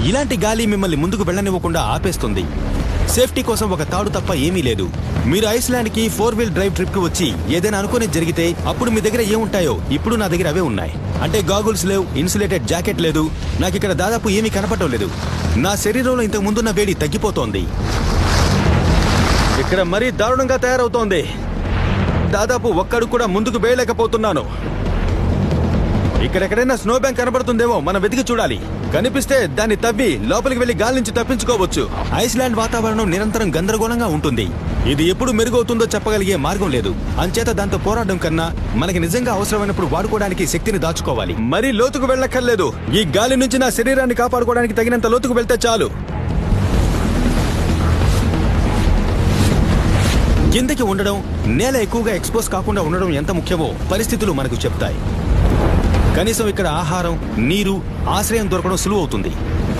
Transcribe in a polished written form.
ఇలాంటి గాలి మిమ్మల్ని ముందుకు వెళ్ళనివ్వకుండా ఆపేస్తుంది. సేఫ్టీ కోసం ఒక తాడు తప్ప ఏమీ లేదు. మీరు ఐస్లాండ్కి 4-wheel డ్రైవ్ ట్రిప్కి వచ్చి ఏదైనా అనుకుని జరిగితే అప్పుడు మీ దగ్గర ఏముంటాయో ఇప్పుడు నా దగ్గర అవే ఉన్నాయి. అంటే గాగుల్స్ లేవు, ఇన్సులేటెడ్ జాకెట్ లేదు, నాకు ఇక్కడ దాదాపు ఏమీ కనపడటం లేదు. నా శరీరంలో ఇంతకు ముందున్న వేడి తగ్గిపోతోంది. ఇక్కడ మరీ దారుణంగా తయారవుతోంది. దాదాపు ఒక్కడు కూడా ముందుకు వేయలేకపోతున్నాను. ఇక్కడెక్కడైనా స్నో బ్యాంక్ కనబడుతుందేమో మనం వెతికి చూడాలి. కనిపిస్తే దాన్ని తవ్వి లోపలికి వెళ్లి గాలి నుంచి తప్పించుకోవచ్చు. ఐస్లాండ్ వాతావరణం నిరంతరం గందరగోళంగా ఉంటుంది. ఇది ఎప్పుడు మెరుగవుతుందో చెప్పగలిగే మార్గం లేదు. అంచేత దాంతో పోరాడడం కన్నా మనకి నిజంగా అవసరమైనప్పుడు వాడుకోవడానికి శక్తిని దాచుకోవాలి. మరీ లోతుకు వెళ్ళక్కర్లేదు. ఈ గాలి నుంచి నా శరీరాన్ని కాపాడుకోవడానికి తగినంత లోతుకు వెళ్తే చాలు. కిందకి ఉండడం, నేల ఎక్కువగా ఎక్స్పోజ్ కాకుండా ఉండడం ఎంత ముఖ్యమో పరిస్థితులు మనకు చెప్తాయి. కనీసం ఇక్కడ ఆహారం, నీరు, ఆశ్రయం దొరకడం సులువవుతుంది.